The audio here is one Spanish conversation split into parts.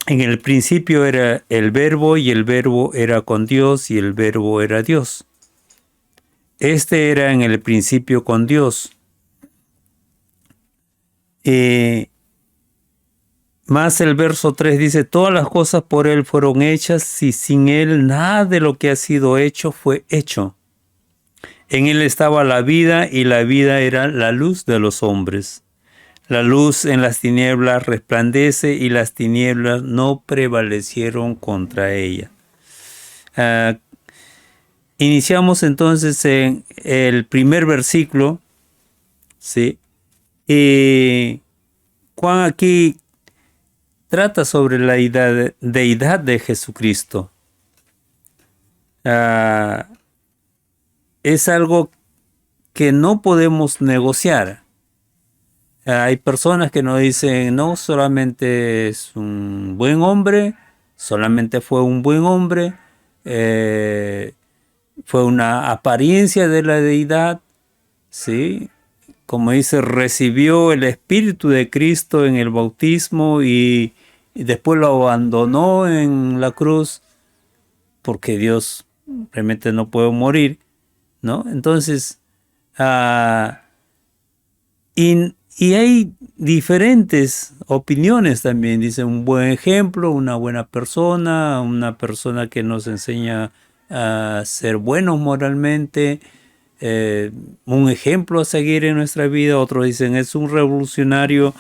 En el principio era el Verbo y el Verbo era con Dios y el Verbo era Dios. Este era en el principio con Dios. Más el verso 3 dice, todas las cosas por Él fueron hechas y sin Él nada de lo que ha sido hecho fue hecho. En Él estaba la vida y la vida era la luz de los hombres. La luz en las tinieblas resplandece y las tinieblas no prevalecieron contra ella. Iniciamos entonces en el primer versículo, ¿sí? Y Juan aquí trata sobre la deidad de Jesucristo. Es algo que no podemos negociar. Hay personas que nos dicen, no, solamente es un buen hombre, solamente fue un buen hombre, fue una apariencia de la deidad, ¿sí? Como dice, recibió el Espíritu de Cristo en el bautismo y después lo abandonó en la cruz porque Dios realmente no puede morir, ¿no? Entonces, y hay diferentes opiniones también. Dice un buen ejemplo, una buena persona, una persona que nos enseña a ser buenos moralmente, un ejemplo a seguir en nuestra vida. Otros dicen es un revolucionario,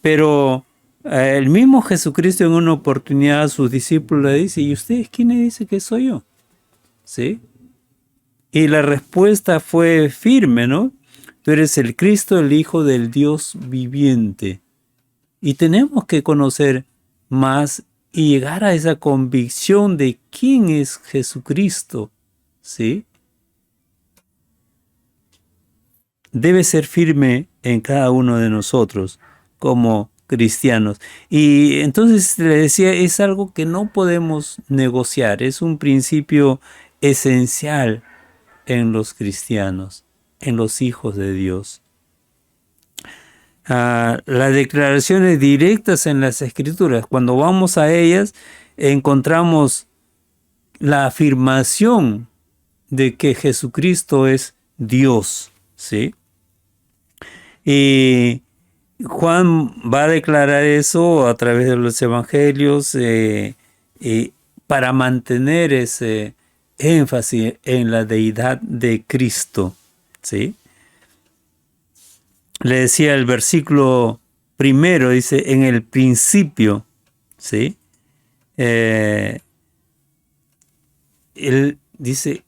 pero el mismo Jesucristo en una oportunidad a sus discípulos le dice, ¿y ustedes quiénes dicen que soy yo? ¿Sí? Y la respuesta fue firme, ¿no? Tú eres el Cristo, el Hijo del Dios viviente. Y tenemos que conocer más y llegar a esa convicción de quién es Jesucristo, ¿sí? Debe ser firme en cada uno de nosotros como cristianos. Y entonces le decía, es algo que no podemos negociar, es un principio esencial en los cristianos, en los hijos de Dios. Las declaraciones directas en las Escrituras, cuando vamos a ellas, encontramos la afirmación de que Jesucristo es Dios, ¿sí? Y Juan va a declarar eso a través de los evangelios para mantener ese énfasis en la deidad de Cristo, ¿sí? Le decía el versículo primero, dice, en el principio, ¿sí? Él dice,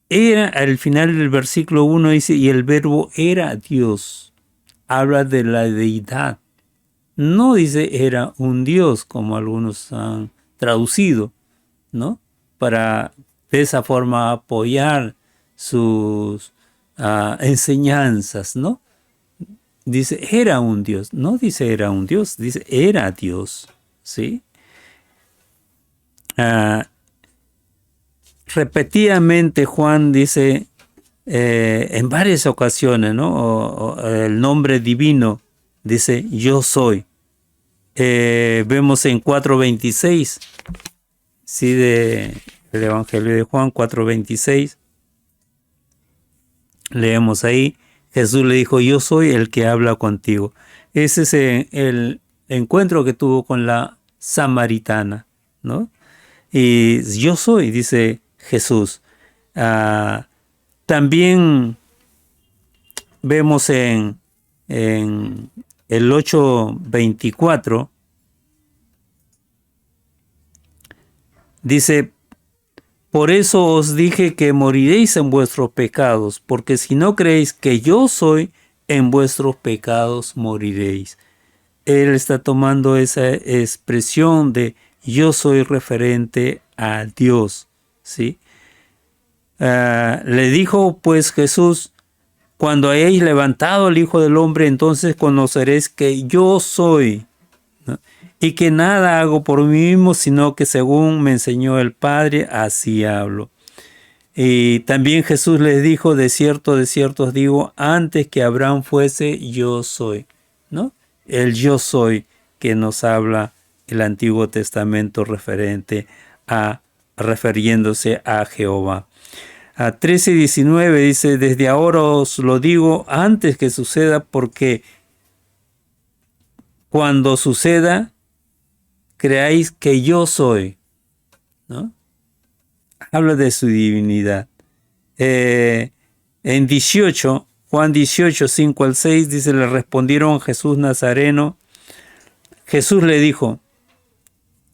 era, al final del versículo 1 dice, y el verbo era Dios. Habla de la deidad. No dice era un Dios, como algunos han traducido, ¿no? Para de esa forma apoyar sus enseñanzas, ¿no? Dice era un Dios, no dice era un Dios, dice era Dios, ¿sí? Repetidamente Juan dice en varias ocasiones, ¿no? El nombre divino dice yo soy. Vemos en 4:26, sí, del Evangelio de Juan 4:26. Leemos ahí, Jesús le dijo, yo soy el que habla contigo. Ese es el encuentro que tuvo con la samaritana, ¿no? Y yo soy, dice Jesús. También vemos en el 8:24, dice, por eso os dije que moriréis en vuestros pecados, porque si no creéis que yo soy, en vuestros pecados moriréis. Él está tomando esa expresión de yo soy referente a Dios, ¿sí? Le dijo pues Jesús, cuando hayáis levantado al Hijo del Hombre, entonces conoceréis que yo soy, ¿no? Y que nada hago por mí mismo, sino que según me enseñó el Padre, así hablo. Y también Jesús les dijo, de cierto os digo, antes que Abraham fuese, yo soy, ¿no? El yo soy que nos habla el Antiguo Testamento refiriéndose a Jehová. A 13:19 dice, desde ahora os lo digo antes que suceda, porque cuando suceda, creáis que yo soy, ¿no? Habla de su divinidad. En Juan 18, 5 al 6, dice, le respondieron Jesús Nazareno. Jesús le dijo,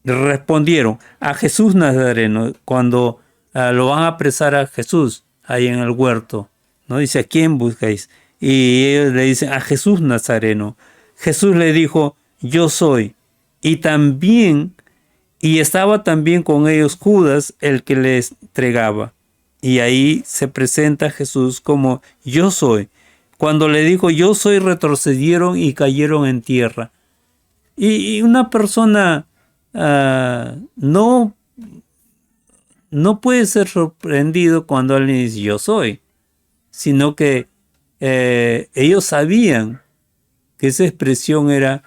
respondieron a Jesús Nazareno, cuando lo van a apresar a Jesús ahí en el huerto, ¿no? Dice, ¿a quién buscáis? Y ellos le dicen, a Jesús Nazareno. Jesús le dijo, yo soy. Y estaba también con ellos Judas, el que les entregaba. Y ahí se presenta Jesús como yo soy. Cuando le dijo yo soy, retrocedieron y cayeron en tierra. Y una persona no puede ser sorprendido cuando alguien dice yo soy, sino que ellos sabían que esa expresión era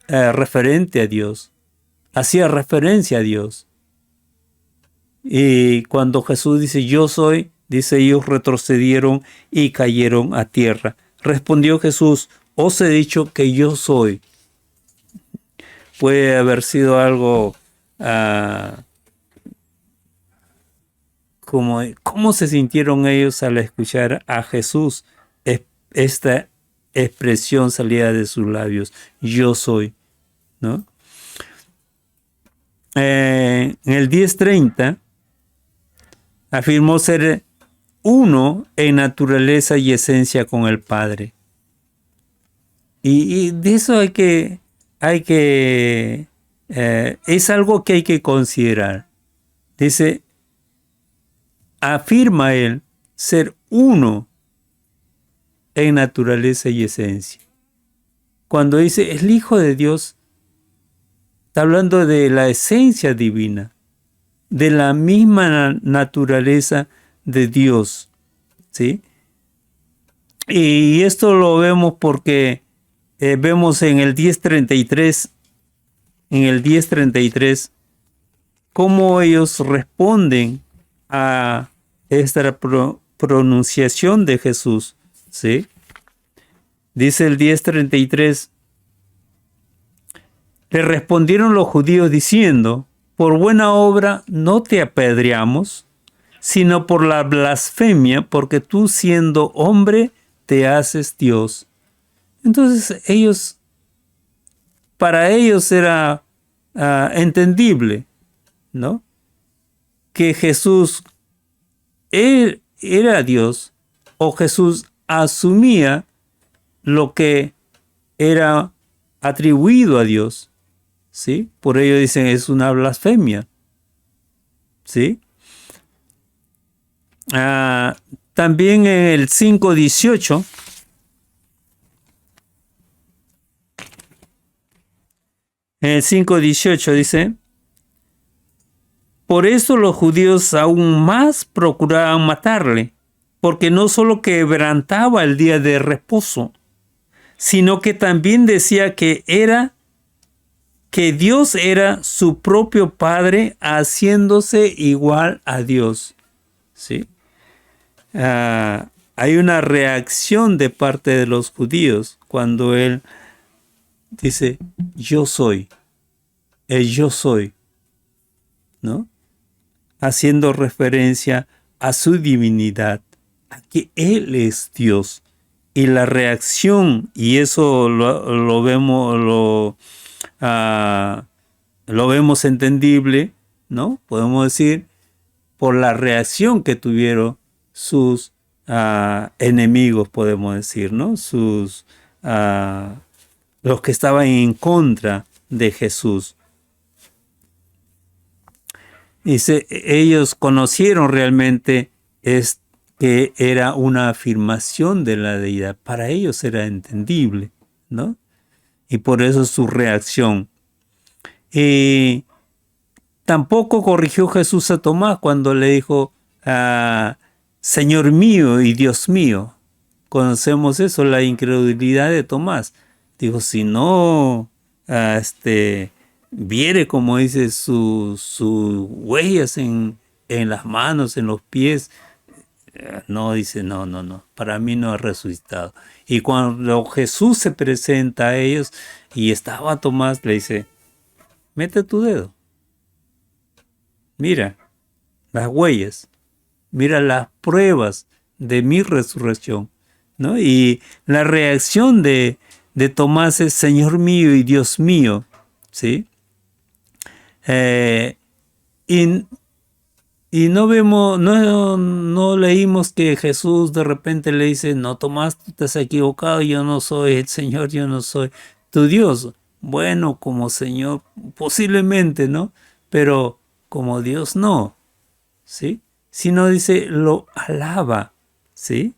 referente a Dios, hacía referencia a Dios. Y cuando Jesús dice yo soy, dice ellos retrocedieron y cayeron a tierra. Respondió Jesús, os he dicho que yo soy. Puede haber sido algo ¿cómo se sintieron ellos al escuchar a Jesús? Esta expresión salida de sus labios, yo soy, ¿no? En el 10:30 afirmó ser uno en naturaleza y esencia con el Padre. Y de eso es algo que hay que considerar. Dice, afirma él ser uno en naturaleza y esencia. Cuando dice el Hijo de Dios, está hablando de la esencia divina, de la misma naturaleza de Dios, ¿sí? Y esto lo vemos porque vemos en el 10:33, cómo ellos responden a esta pronunciación de Jesús, ¿sí? Dice el 10:33, le respondieron los judíos diciendo, por buena obra no te apedreamos, sino por la blasfemia, porque tú siendo hombre te haces Dios. Entonces para ellos era entendible, ¿no? Que Jesús él era Dios, o Jesús asumía lo que era atribuido a Dios, ¿sí? Por ello dicen es una blasfemia, ¿sí? También en el 5:18 dice, por eso los judíos aún más procuraban matarle, porque no solo quebrantaba el día de reposo, sino que también decía que Dios era su propio Padre, haciéndose igual a Dios, ¿sí? Hay una reacción de parte de los judíos cuando él dice yo soy, yo soy, ¿no? Haciendo referencia a su divinidad, a que él es Dios. Y la reacción, y eso lo vemos entendible, ¿no? Podemos decir, por la reacción que tuvieron sus enemigos, podemos decir, ¿no? Los que estaban en contra de Jesús. Dice, ellos conocieron realmente que era una afirmación de la deidad. Para ellos era entendible, ¿no? Y por eso su reacción. Y tampoco corrigió Jesús a Tomás cuando le dijo, Señor mío y Dios mío. Conocemos eso, la incredulidad de Tomás. Dijo, si no viere, como dice, sus huellas en las manos, en los pies. No, dice, no, no, no, para mí no ha resucitado. Y cuando Jesús se presenta a ellos y estaba Tomás, le dice, mete tu dedo, mira las huellas, mira las pruebas de mi resurrección, ¿no? Y la reacción de Tomás es, Señor mío y Dios mío, ¿sí? Eh, y Y no vemos, no leímos que Jesús de repente le dice, no, Tomás, tú te has equivocado, yo no soy el Señor, yo no soy tu Dios. Bueno, como Señor, posiblemente, ¿no? Pero como Dios no, ¿sí? Sino dice, lo alaba, ¿sí?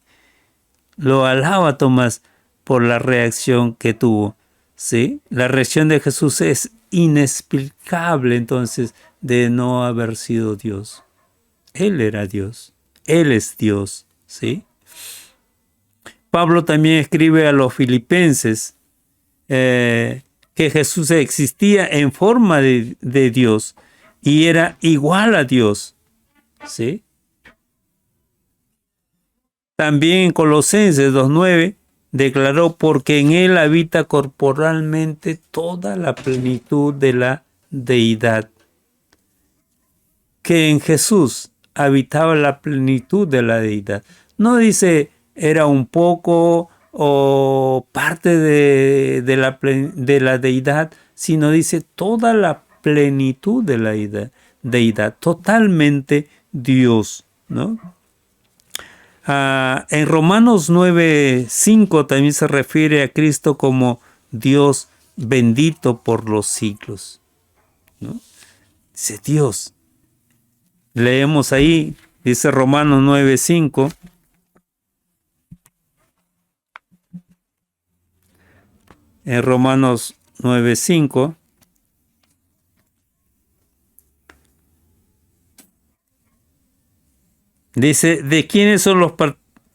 Lo alaba Tomás por la reacción que tuvo, ¿sí? La reacción de Jesús es inexplicable entonces de no haber sido Dios. Él era Dios. Él es Dios, ¿sí? Pablo también escribe a los filipenses que Jesús existía en forma de Dios y era igual a Dios, ¿sí? También en Colosenses 2:9 declaró, porque en él habita corporalmente toda la plenitud de la deidad. Que en Jesús habitaba la plenitud de la deidad. No dice era un poco o parte de la deidad, sino dice toda la plenitud de la deidad, totalmente Dios, ¿no? En Romanos 9:5 también se refiere a Cristo como Dios bendito por los siglos, ¿no? Dice Dios. Leemos ahí, dice Romanos 9:5. En Romanos 9:5 dice, de quiénes son los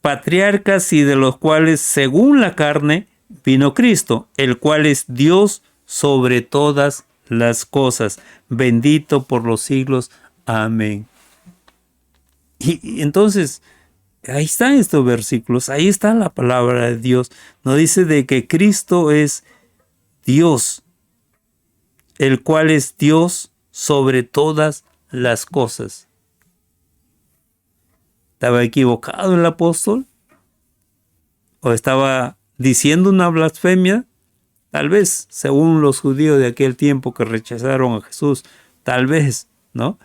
patriarcas y de los cuales según la carne vino Cristo, el cual es Dios sobre todas las cosas, bendito por los siglos. Amén. Y entonces, ahí están estos versículos, ahí está la palabra de Dios. Nos dice de que Cristo es Dios, el cual es Dios sobre todas las cosas. ¿Estaba equivocado el apóstol? ¿O estaba diciendo una blasfemia? Tal vez, según los judíos de aquel tiempo que rechazaron a Jesús, tal vez, ¿no?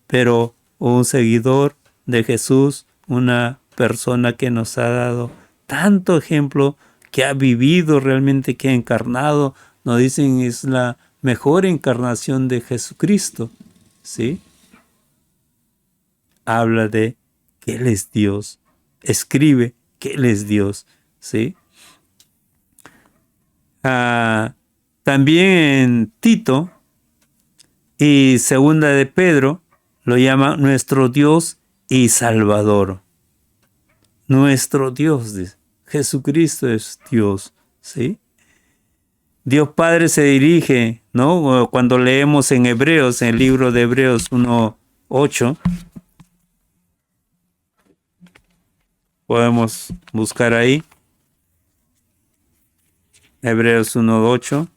Pero un seguidor de Jesús, una persona que nos ha dado tanto ejemplo, que ha vivido realmente, que ha encarnado, nos dicen es la mejor encarnación de Jesucristo, ¿sí? Habla de que Él es Dios, escribe que Él es Dios, ¿sí? También en Tito y Segunda de Pedro lo llama nuestro Dios y Salvador. Nuestro Dios, dice. Jesucristo es Dios, ¿sí? Dios Padre se dirige, ¿no? Cuando leemos en Hebreos, en el libro de Hebreos 1:8, podemos buscar ahí. Hebreos 1:8.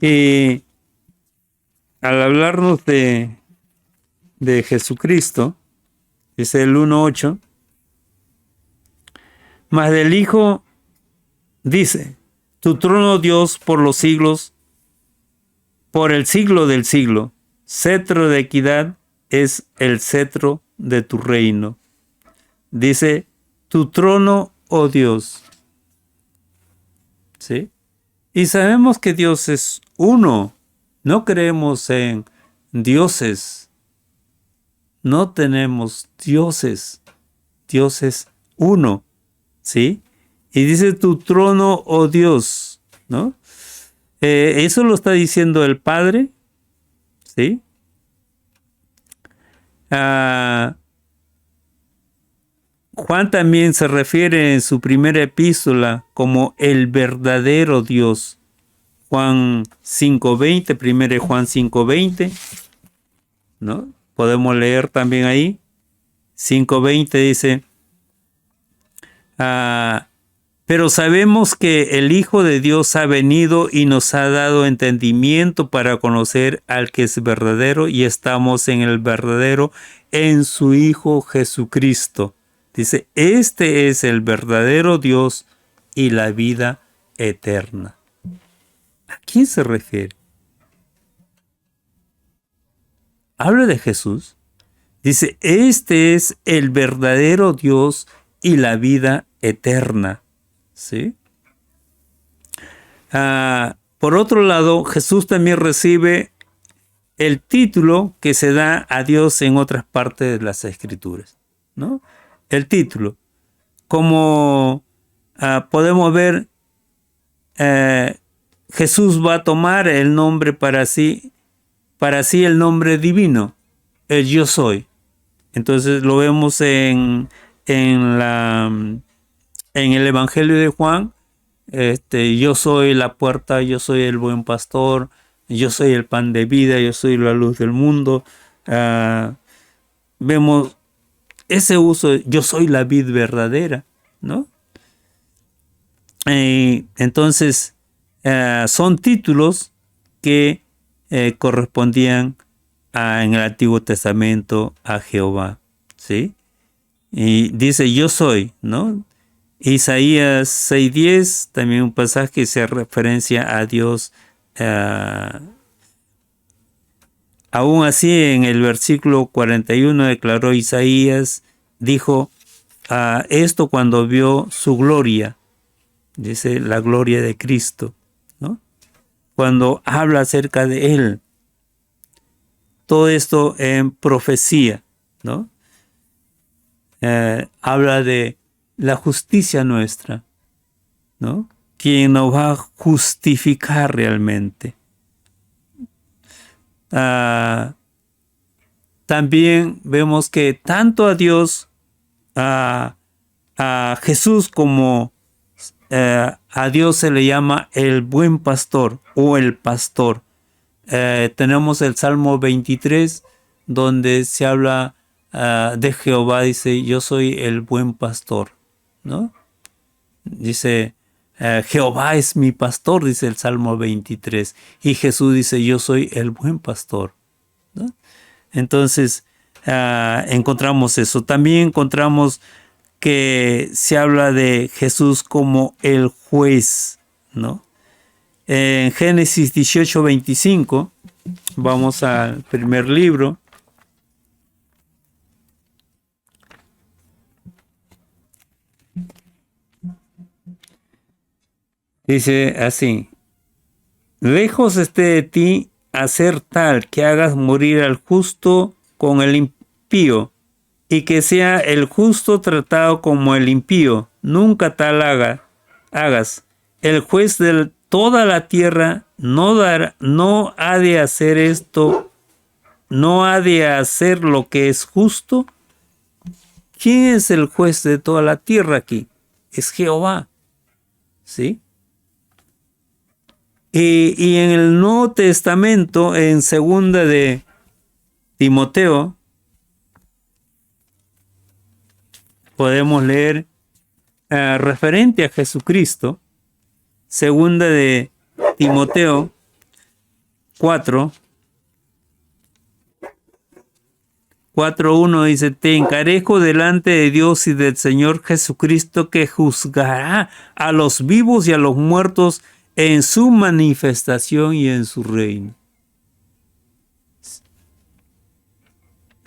Y al hablarnos de Jesucristo, es el 1:8, mas del Hijo dice, tu trono, Dios, por los siglos, por el siglo del siglo, cetro de equidad es el cetro de tu reino. Dice, tu trono, oh Dios. ¿Sí? Y sabemos que Dios es uno. No creemos en dioses. No tenemos dioses. Dios es uno. ¿Sí? Y dice tu trono, oh Dios, ¿no? Eso lo está diciendo el Padre, ¿sí? Juan también se refiere en su primera epístola como el verdadero Dios. Juan 5:20, 1 Juan 5:20, ¿no? Podemos leer también ahí. 5:20 dice, pero sabemos que el Hijo de Dios ha venido y nos ha dado entendimiento para conocer al que es verdadero, y estamos en el verdadero, en su Hijo Jesucristo. Dice, este es el verdadero Dios y la vida eterna. ¿A quién se refiere? Habla de Jesús. Dice, este es el verdadero Dios y la vida eterna. ¿Sí? Por otro lado, Jesús también recibe el título que se da a Dios en otras partes de las Escrituras, ¿no? El título. Como podemos ver, Jesús va a tomar el nombre para sí el nombre divino, el yo soy. Entonces lo vemos en el Evangelio de Juan. Yo soy la puerta, yo soy el buen pastor, yo soy el pan de vida, yo soy la luz del mundo. Vemos ese uso, yo soy la vid verdadera, ¿no? Entonces, son títulos que correspondían en el Antiguo Testamento a Jehová, ¿sí? Y dice, yo soy, ¿no? Isaías 6:10, también un pasaje que se referencia a Dios. Aún así, en el versículo 41 declaró Isaías, dijo esto cuando vio su gloria, dice la gloria de Cristo, ¿no? Cuando habla acerca de Él. Todo esto en profecía, ¿no? Habla de la justicia nuestra, ¿no? Quien nos va a justificar realmente. También vemos que tanto a Dios, a Jesús como a Dios se le llama el buen pastor o el pastor. Tenemos el Salmo 23 donde se habla de Jehová, dice, yo soy el buen pastor, ¿no? Dice, Jehová es mi pastor, dice el Salmo 23, y Jesús dice, yo soy el buen pastor, ¿no? Entonces, encontramos eso. También encontramos que se habla de Jesús como el juez, ¿no? En Génesis 18:25, vamos al primer libro. Dice así, lejos esté de ti hacer tal que hagas morir al justo con el impío, y que sea el justo tratado como el impío. Nunca tal hagas. El juez de toda la tierra no ha de hacer esto, no ha de hacer lo que es justo. ¿Quién es el juez de toda la tierra aquí? Es Jehová, ¿sí? Y en el Nuevo Testamento, en segunda de Timoteo, podemos leer referente a Jesucristo, segunda de Timoteo 4:1 dice, te encarezco delante de Dios y del Señor Jesucristo, que juzgará a los vivos y a los muertos en su manifestación y en su reino.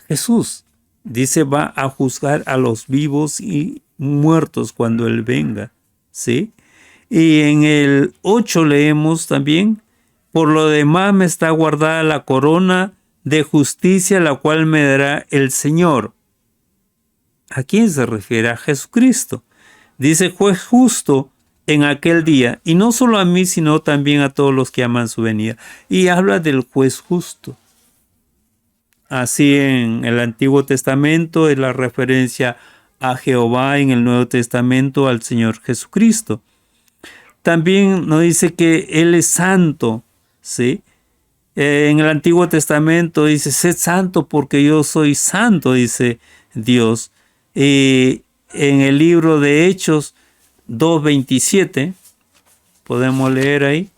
Jesús, dice, va a juzgar a los vivos y muertos cuando Él venga, ¿sí? Y en el 8 leemos también, por lo demás me está guardada la corona de justicia, la cual me dará el Señor. ¿A quién se refiere? A Jesucristo. Dice, juez justo en aquel día, y no solo a mí, sino también a todos los que aman su venida. Y habla del juez justo. Así en el Antiguo Testamento es la referencia a Jehová en el Nuevo Testamento, al Señor Jesucristo. También nos dice que Él es santo, ¿sí? En el Antiguo Testamento dice, sed santo porque yo soy santo, dice Dios. Y en el libro de Hechos 2:27, podemos leer ahí,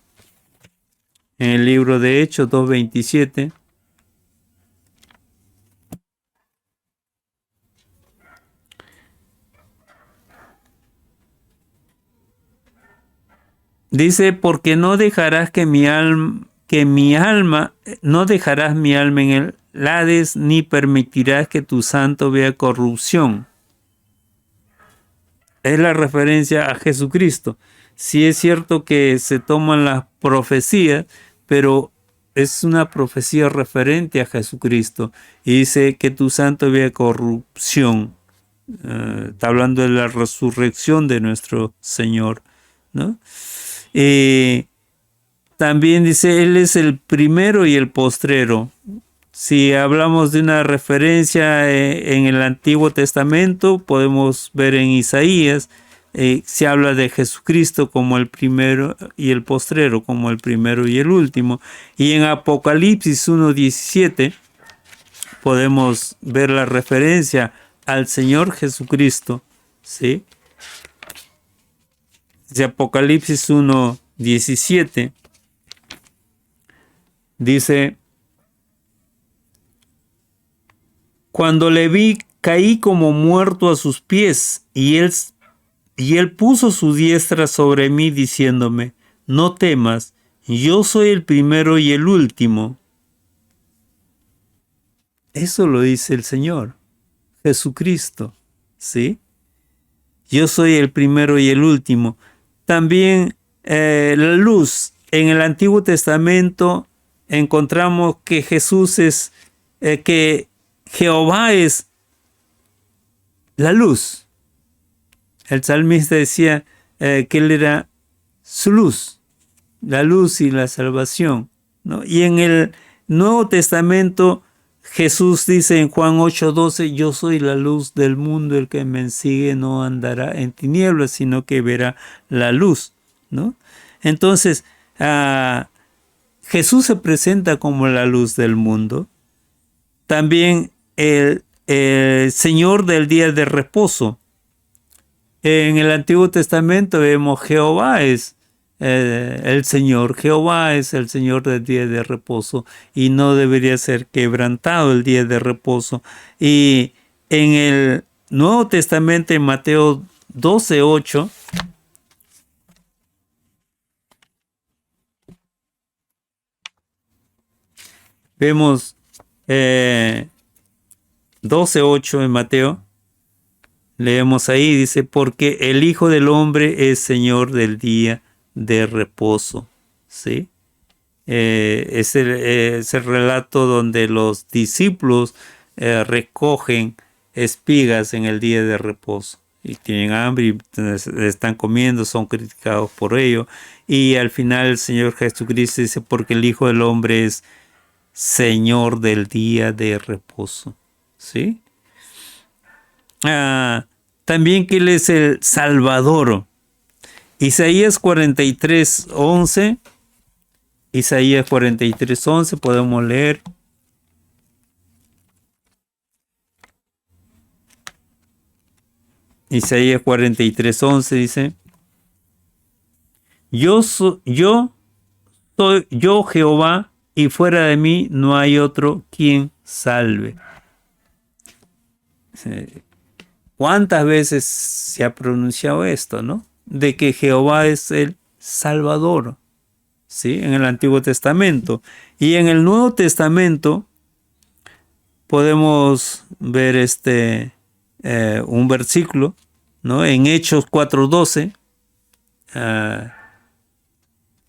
en el libro de Hechos 2:27, dice, porque no dejarás no dejarás mi alma en el Hades, ni permitirás que tu santo vea corrupción. Es la referencia a Jesucristo. Sí es cierto que se toman las profecías, pero es una profecía referente a Jesucristo. Y dice que tu santo vea corrupción. Está hablando de la resurrección de nuestro Señor, ¿no? También dice, Él es el primero y el postrero. Si hablamos de una referencia en el Antiguo Testamento, podemos ver en Isaías, se habla de Jesucristo como el primero y el postrero, como el primero y el último. Y en Apocalipsis 1:17 podemos ver la referencia al Señor Jesucristo, ¿sí? De Apocalipsis 1:17 dice, cuando le vi, caí como muerto a sus pies, y él puso su diestra sobre mí, diciéndome, no temas, yo soy el primero y el último. Eso lo dice el Señor, Jesucristo, ¿sí? Yo soy el primero y el último. También la luz. En el Antiguo Testamento encontramos que Jesús es, que Jehová es la luz. El salmista decía que Él era su luz, la luz y la salvación, ¿no? Y en el Nuevo Testamento Jesús dice en Juan 8:12, yo soy la luz del mundo, el que me sigue no andará en tinieblas, sino que verá la luz, ¿no? Entonces, Jesús se presenta como la luz del mundo. También el Señor del día de reposo. En el Antiguo Testamento vemos Jehová es el Señor. Jehová es el Señor del día de reposo y no debería ser quebrantado el día de reposo. Y en el Nuevo Testamento, en Mateo 12:8, vemos 12:8 en Mateo. Leemos ahí, dice, porque el Hijo del Hombre es Señor del día de reposo, ¿sí? Es el relato donde los discípulos recogen espigas en el día de reposo y tienen hambre y están comiendo, son criticados por ello, y al final el Señor Jesucristo dice, porque el Hijo del Hombre es Señor del día de reposo, ¿sí? También que Él es el Salvador. Isaías 43:11. Isaías 43:11 podemos leer. Isaías 43:11 dice, yo soy yo Jehová, y fuera de mí no hay otro quien salve. ¿Cuántas veces se ha pronunciado esto, no? De que Jehová es el Salvador, ¿sí? En el Antiguo Testamento. Y en el Nuevo Testamento podemos ver un versículo, ¿no? En Hechos 4:12.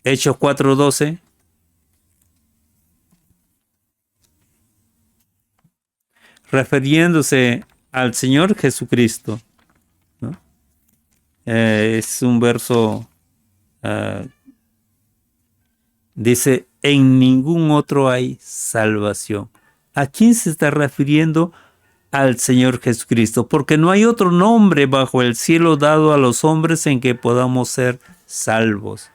Hechos 4:12. Refiriéndose al Señor Jesucristo, ¿no? Es un verso, dice, en ningún otro hay salvación. ¿A quién se está refiriendo? al Señor Jesucristo, porque no hay otro nombre bajo el cielo dado a los hombres en que podamos ser salvos.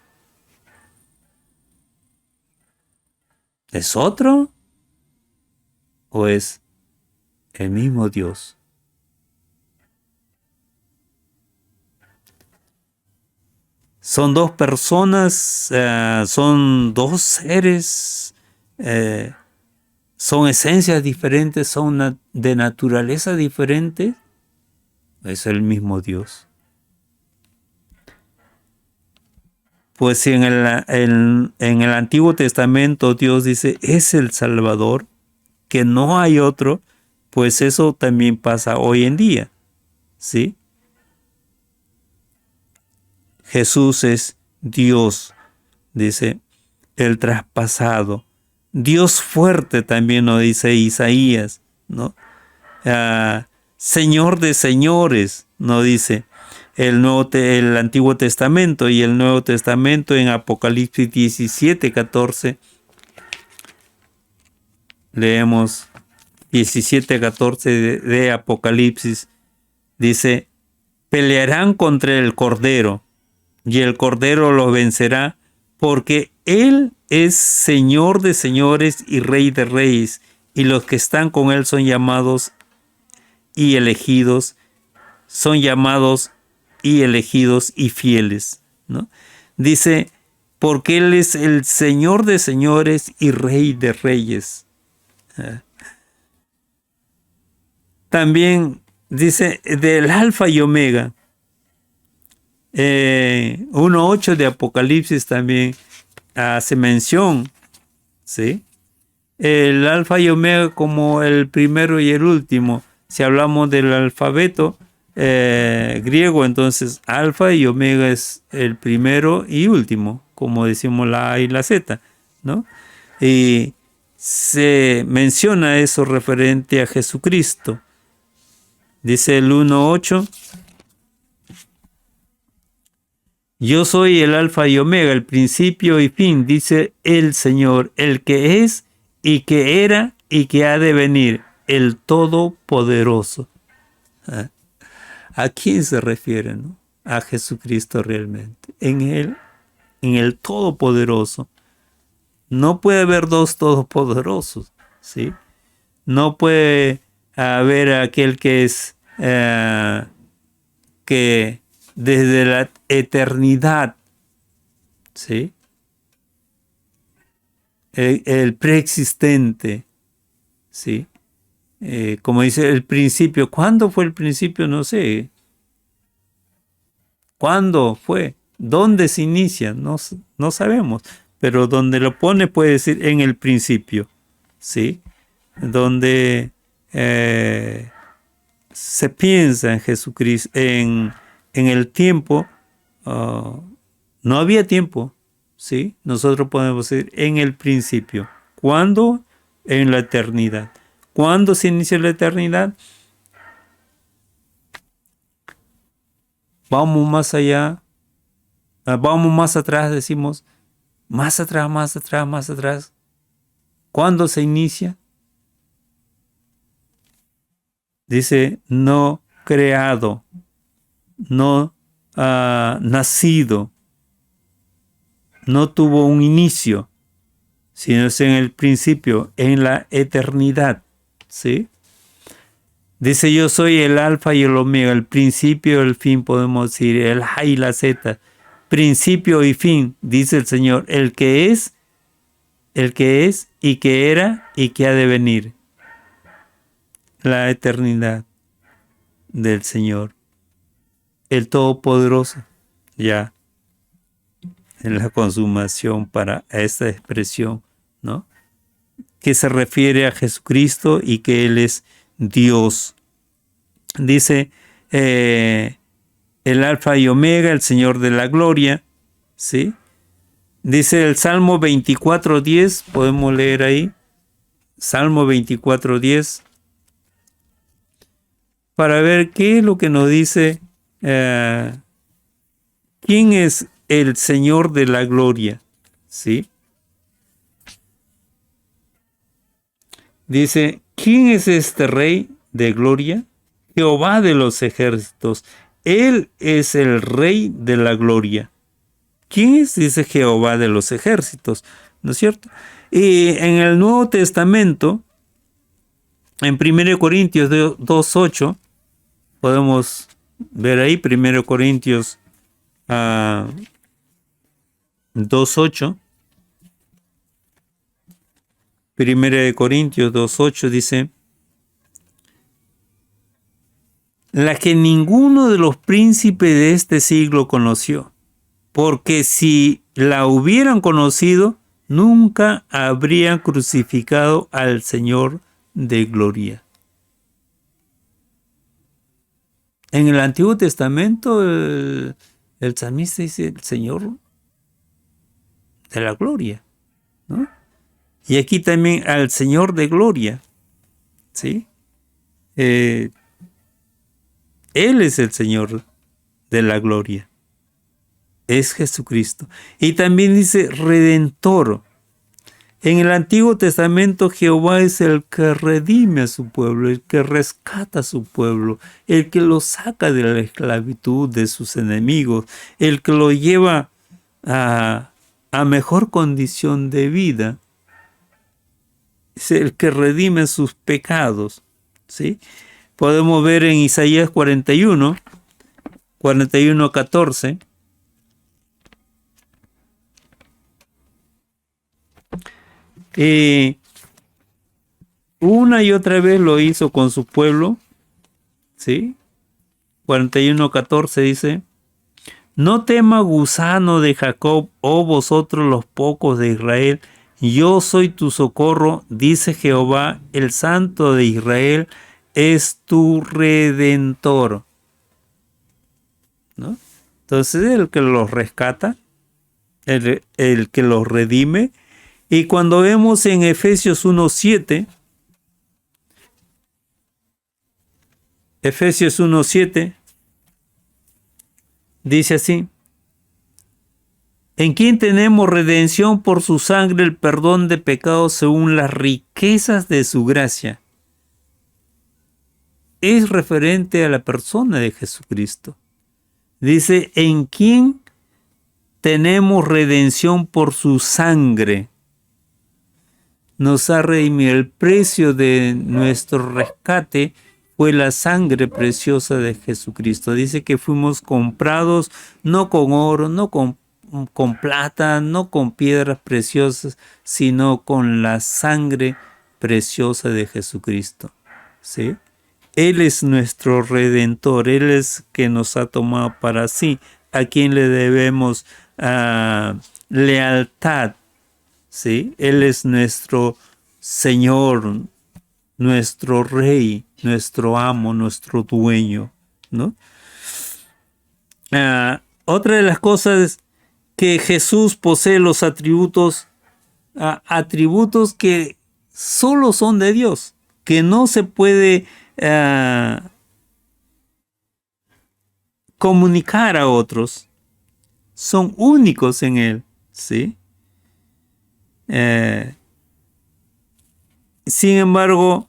¿Es otro? ¿O es el mismo Dios? Son dos personas, son dos seres, son esencias diferentes, son de naturaleza diferente. Es el mismo Dios. Pues si en el Antiguo Testamento Dios dice, es el Salvador, que no hay otro, pues eso también pasa hoy en día, ¿sí? Jesús es Dios, dice el traspasado. Dios fuerte también nos dice Isaías, ¿no? Señor de señores, nos dice el Antiguo Testamento, y el Nuevo Testamento en Apocalipsis 17, 14. Leemos 17, 14 de Apocalipsis. Dice, pelearán contra el Cordero, y el Cordero los vencerá, porque Él es Señor de señores y Rey de reyes, y los que están con Él son llamados y elegidos, y fieles, ¿no? Dice, porque Él es el Señor de señores y Rey de reyes. También dice, del Alfa y Omega. 1.8 de Apocalipsis también hace mención, ¿sí? El Alfa y Omega como el primero y el último. Si hablamos del alfabeto griego, entonces Alfa y Omega es el primero y último, como decimos la A y la Z, ¿no? Y se menciona eso referente a Jesucristo. Dice el 1.8. Yo soy el Alfa y Omega, el principio y fin, dice el Señor, el que es y que era y que ha de venir, el Todopoderoso. ¿A quién se refiere, no? A Jesucristo realmente. En Él, en el Todopoderoso. No puede haber dos Todopoderosos, ¿sí? No puede haber aquel que es que desde la eternidad, ¿sí? El preexistente, ¿sí? Como dice el principio. ¿Cuándo fue el principio? No sé. ¿Cuándo fue? ¿Dónde se inicia? No sabemos. Pero donde lo pone puede decir en el principio, ¿sí? Donde se piensa en Jesucristo, en el tiempo, no había tiempo, ¿sí? Nosotros podemos decir en el principio. ¿Cuándo? En la eternidad. ¿Cuándo se inicia la eternidad? Vamos más allá, vamos más atrás, decimos, más atrás, más atrás, más atrás. ¿Cuándo se inicia? Dice, no creado, no nacido, no tuvo un inicio, sino es en el principio, en la eternidad, ¿sí? Dice, yo soy el Alfa y el Omega, el principio y el fin, podemos decir, el A y la Z, principio y fin, dice el Señor, el que es y que era y que ha de venir. La eternidad del Señor, el Todopoderoso, ya en la consumación para esta expresión, ¿no? Que se refiere a Jesucristo y que Él es Dios. Dice el Alfa y Omega, el Señor de la gloria, ¿sí? Dice el Salmo 24:10, podemos leer ahí, Salmo 24:10, para ver qué es lo que nos dice, quién es el Señor de la gloria, ¿sí? Dice, ¿quién es este rey? de gloria, Jehová de los ejércitos. Él es el Rey de la gloria. ¿Quién es? Dice Jehová de los ejércitos, ¿no es cierto? Y en el Nuevo Testamento, en 1 Corintios 2:8, podemos ver ahí 1 Corintios 2:8. 1 Corintios 2:8 dice: la que ninguno de los príncipes de este siglo conoció, porque si la hubieran conocido, nunca habrían crucificado al Señor de gloria. En el Antiguo Testamento, el salmista dice el Señor de la gloria, ¿no? Y aquí también al Señor de gloria, ¿sí? Él es el Señor de la gloria. Es Jesucristo. Y también dice Redentor. En el Antiguo Testamento Jehová es el que redime a su pueblo, el que rescata a su pueblo, el que lo saca de la esclavitud de sus enemigos, el que lo lleva a mejor condición de vida. Es el que redime sus pecados, ¿sí? Podemos ver en Isaías 41:14. Una y otra vez lo hizo con su pueblo, ¿sí? 41:14 dice: no tema, gusano de Jacob, oh vosotros los pocos de Israel, yo soy tu socorro, dice Jehová, el Santo de Israel es tu Redentor, ¿no? Entonces el que los rescata, el que los redime. Y cuando vemos en Efesios 1:7, dice así: en quien tenemos redención por su sangre, el perdón de pecados según las riquezas de su gracia. Es referente a la persona de Jesucristo. Dice, en quien tenemos redención por su sangre. Nos ha redimido. El precio de nuestro rescate fue la sangre preciosa de Jesucristo. Dice que fuimos comprados no con oro, no con plata, no con piedras preciosas, sino con la sangre preciosa de Jesucristo, ¿sí? Él es nuestro Redentor, Él es que nos ha tomado para sí, a quien le debemos lealtad, ¿sí? Él es nuestro Señor, nuestro Rey, nuestro amo, nuestro dueño, ¿no? Otra de las cosas que Jesús posee los atributos que solo son de Dios, que no se puede comunicar a otros, son únicos en Él, ¿sí? Sin embargo,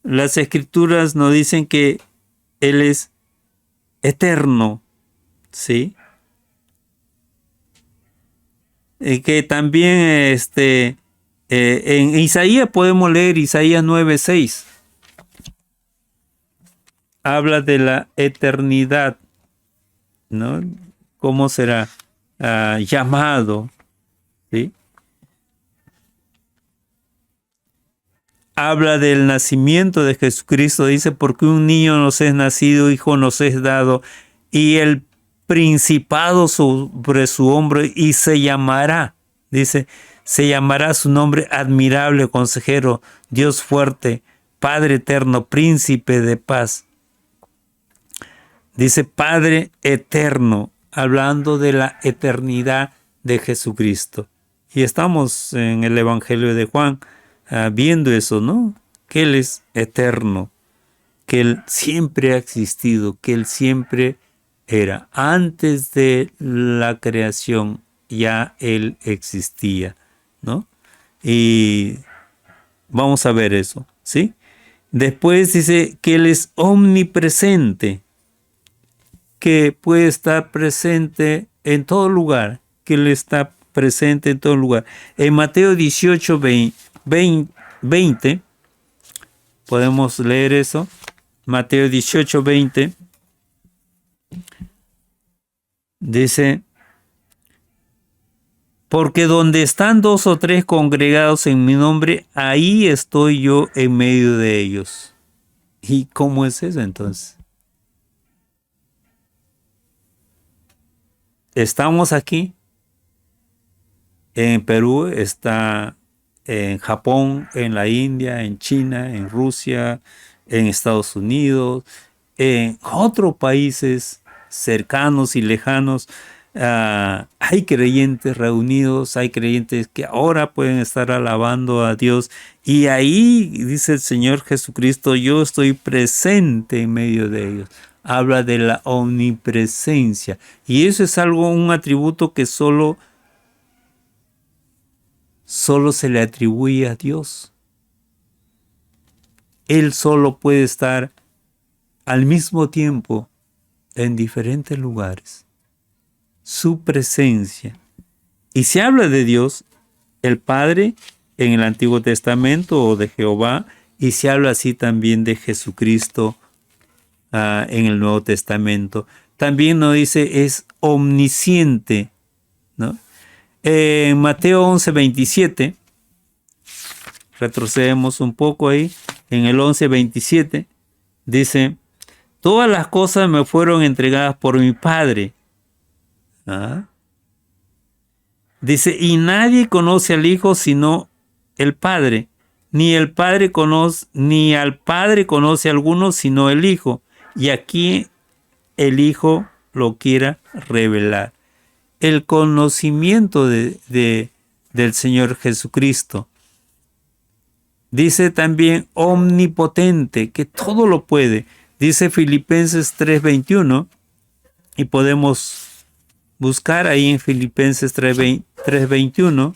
las Escrituras nos dicen que Él es eterno, ¿sí? Que también en Isaías podemos leer Isaías 9:6. Habla de la eternidad, ¿no? ¿Cómo será llamado? ¿Sí? Habla del nacimiento de Jesucristo. Dice, porque un niño nos es nacido, hijo nos es dado, y el principado sobre su hombro, y se llamará, dice, se llamará su nombre admirable, consejero, Dios fuerte, Padre eterno, príncipe de paz. Dice Padre eterno, hablando de la eternidad de Jesucristo. Y estamos en el Evangelio de Juan viendo eso, ¿no? Que Él es eterno, que Él siempre ha existido, que Él siempre era. Antes de la creación ya Él existía, ¿no? Y vamos a ver eso, ¿sí? Después dice que Él es omnipresente, que puede estar presente en todo lugar, que Él está presente en todo lugar. En Mateo 18, 20, podemos leer eso. Mateo 18, 20 dice: porque donde están 2 o 3 congregados en mi nombre, ahí estoy yo en medio de ellos. ¿Y cómo es eso entonces? Estamos aquí, en Perú, está en Japón, en la India, en China, en Rusia, en Estados Unidos, en otros países cercanos y lejanos. Hay creyentes reunidos, hay creyentes que ahora pueden estar alabando a Dios, y ahí dice el Señor Jesucristo: yo estoy presente en medio de ellos. Habla de la omnipresencia, y eso es algo, un atributo que solo se le atribuye a Dios. Él solo puede estar al mismo tiempo en diferentes lugares. Su presencia. Y se habla de Dios, el Padre, en el Antiguo Testamento, o de Jehová, y se habla así también de Jesucristo en el Nuevo Testamento. También nos dice es omnisciente, ¿no? En Mateo 11:27, retrocedemos un poco ahí, en el 11:27, dice: todas las cosas me fueron entregadas por mi Padre. ¿Ah? Dice: y nadie conoce al Hijo sino el Padre, ni el Padre conoce, ni al Padre conoce a alguno sino el Hijo, y aquí el Hijo lo quiera revelar. El conocimiento del Señor Jesucristo. Dice también omnipotente, que todo lo puede. Dice Filipenses 3:21, y podemos buscar ahí en Filipenses 3:21.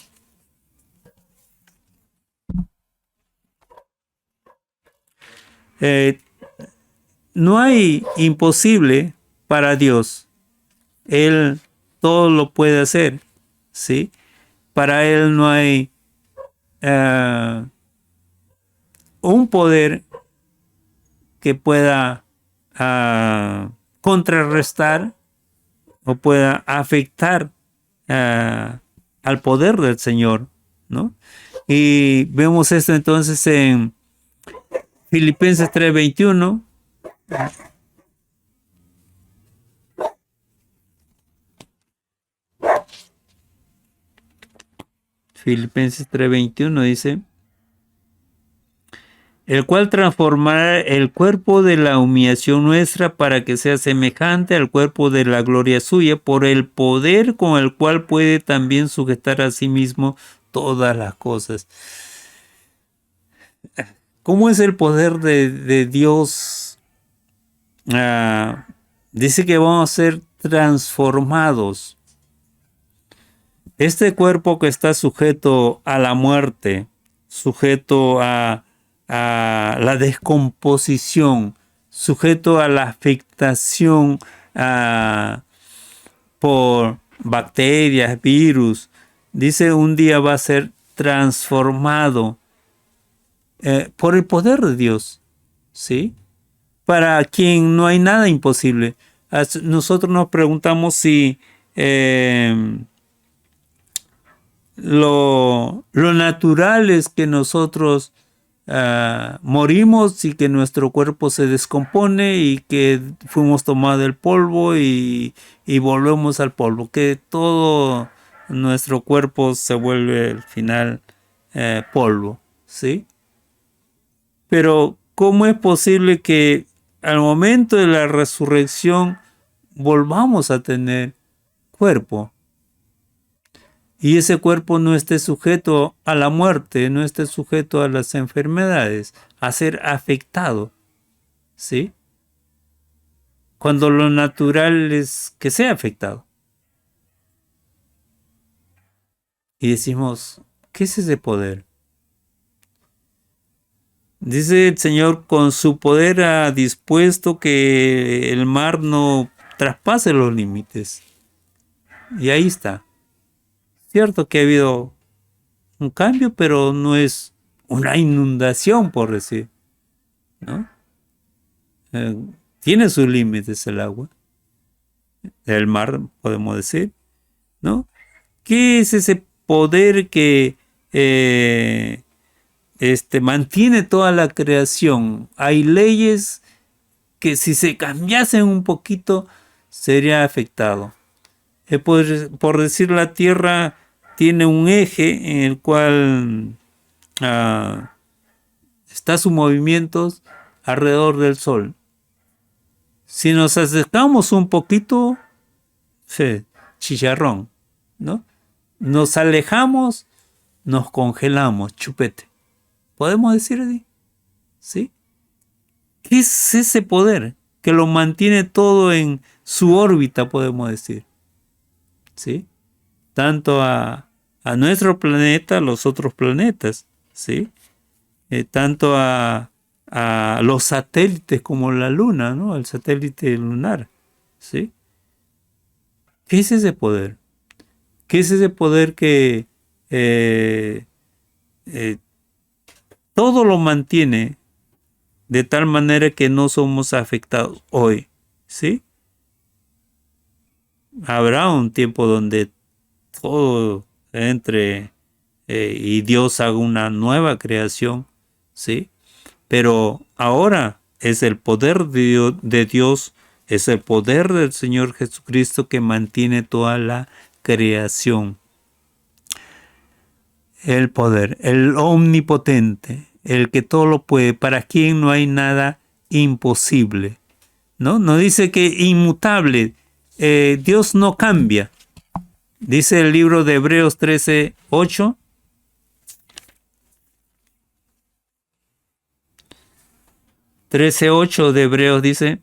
No hay imposible para Dios. Él todo lo puede hacer, ¿sí? Para Él no hay un poder que pueda contrarrestar o pueda afectar al poder del Señor, ¿no? Y vemos esto entonces en Filipenses 3:21. Filipenses 3:21 dice: el cual transformará el cuerpo de la humillación nuestra para que sea semejante al cuerpo de la gloria suya, por el poder con el cual puede también sujetar a sí mismo todas las cosas. ¿Cómo es el poder de Dios? Dice que vamos a ser transformados. Este cuerpo que está sujeto a la muerte, sujeto a la descomposición, sujeto a la afectación por bacterias, virus, dice un día va a ser transformado por el poder de Dios, ¿sí? Para quien no hay nada imposible. Nosotros nos preguntamos si lo natural es que nosotros morimos y que nuestro cuerpo se descompone y que fuimos tomados del polvo y volvemos al polvo, que todo nuestro cuerpo se vuelve al final polvo, ¿sí? Pero ¿cómo es posible que al momento de la resurrección volvamos a tener cuerpo? Y ese cuerpo no esté sujeto a la muerte, no esté sujeto a las enfermedades, a ser afectado, ¿sí? Cuando lo natural es que sea afectado. Y decimos, ¿qué es ese poder? Dice el Señor, con su poder ha dispuesto que el mar no traspase los límites. Y ahí está. Cierto que ha habido un cambio, pero no es una inundación, por decir, ¿no? Eh, Tiene sus límites el agua, el mar, podemos decir, ¿no? ¿Qué es ese poder que mantiene toda la creación? Hay leyes que si se cambiasen un poquito sería afectado. Por decir, la Tierra tiene un eje en el cual está sus movimientos alrededor del Sol. Si nos acercamos un poquito, sí, chicharrón, ¿no? Nos alejamos, nos congelamos, chupete. ¿Podemos decir así? ¿Sí? ¿Qué es ese poder que lo mantiene todo en su órbita, podemos decir? ¿Sí? Tanto a nuestro planeta, a los otros planetas, ¿sí? Tanto a los satélites como la Luna, ¿no? El satélite lunar, ¿sí? ¿Qué es ese poder? ¿Qué es ese poder que eh, eh, todo lo mantiene de tal manera que no somos afectados hoy? ¿Sí? Habrá un tiempo donde todo entre y Dios haga una nueva creación, ¿sí? Pero ahora es el poder de Dios, es el poder del Señor Jesucristo que mantiene toda la creación. El poder, el omnipotente, el que todo lo puede, para quien no hay nada imposible. ¿No? No dice que inmutable, Dios no cambia. Dice el libro de Hebreos 13:8. 13:8 de Hebreos dice: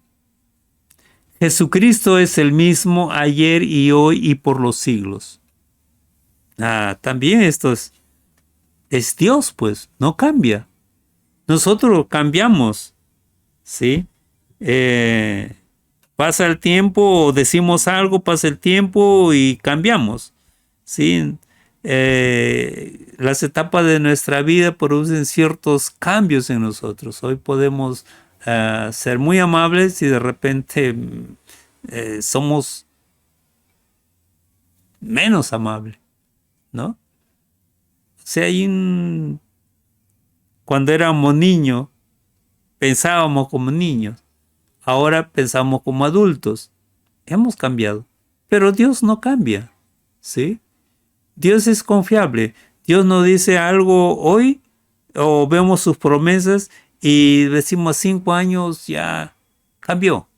Jesucristo es el mismo ayer y hoy y por los siglos. También esto es Dios, pues, no cambia. Nosotros cambiamos, ¿sí? Pasa el tiempo, decimos algo, pasa el tiempo y cambiamos, ¿sí? Las etapas de nuestra vida producen ciertos cambios en nosotros. Hoy podemos ser muy amables y de repente somos menos amables, ¿no? O sea, cuando éramos niños, pensábamos como niños, ahora pensamos como adultos. Hemos cambiado, pero Dios no cambia, ¿sí? Dios es confiable. Dios nos dice algo hoy o vemos sus promesas y decimos 5 años ya cambió.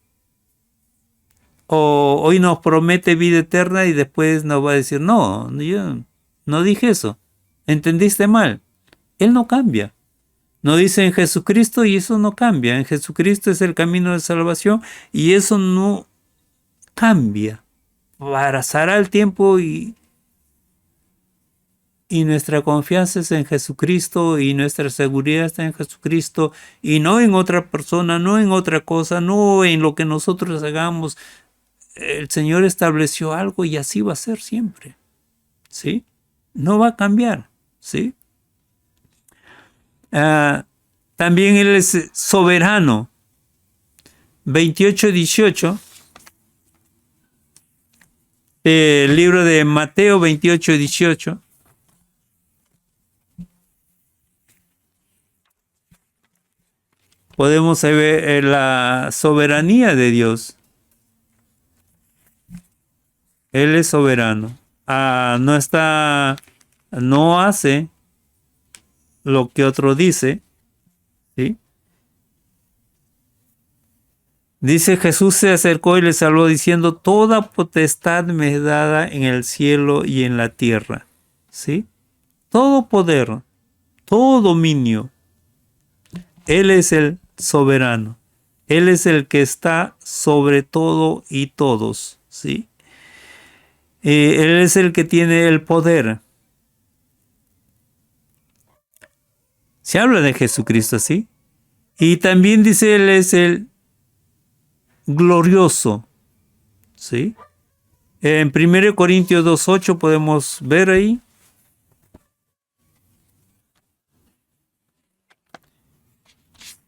O hoy nos promete vida eterna y después nos va a decir, no, yo no dije eso. Entendiste mal. Él no cambia. No dice en Jesucristo y eso no cambia. En Jesucristo es el camino de salvación y eso no cambia. Pasará el tiempo y nuestra confianza es en Jesucristo y nuestra seguridad está en Jesucristo y no en otra persona, no en otra cosa, no en lo que nosotros hagamos. El Señor estableció algo y así va a ser siempre, ¿sí? No va a cambiar, ¿sí? También Él es soberano. 28:18, el libro de Mateo 28:18. Podemos ver la soberanía de Dios. Él es soberano. No hace lo que otro dice, ¿sí? Dice: Jesús se acercó y le salvó diciendo: toda potestad me es dada en el cielo y en la tierra, ¿sí? Todo poder, todo dominio. Él es el soberano. Él es el que está sobre todo y todos, ¿sí? Él es el que tiene el poder. Se habla de Jesucristo así. Y también dice Él es el glorioso. ¿Sí? En 1 Corintios 2.8 podemos ver ahí.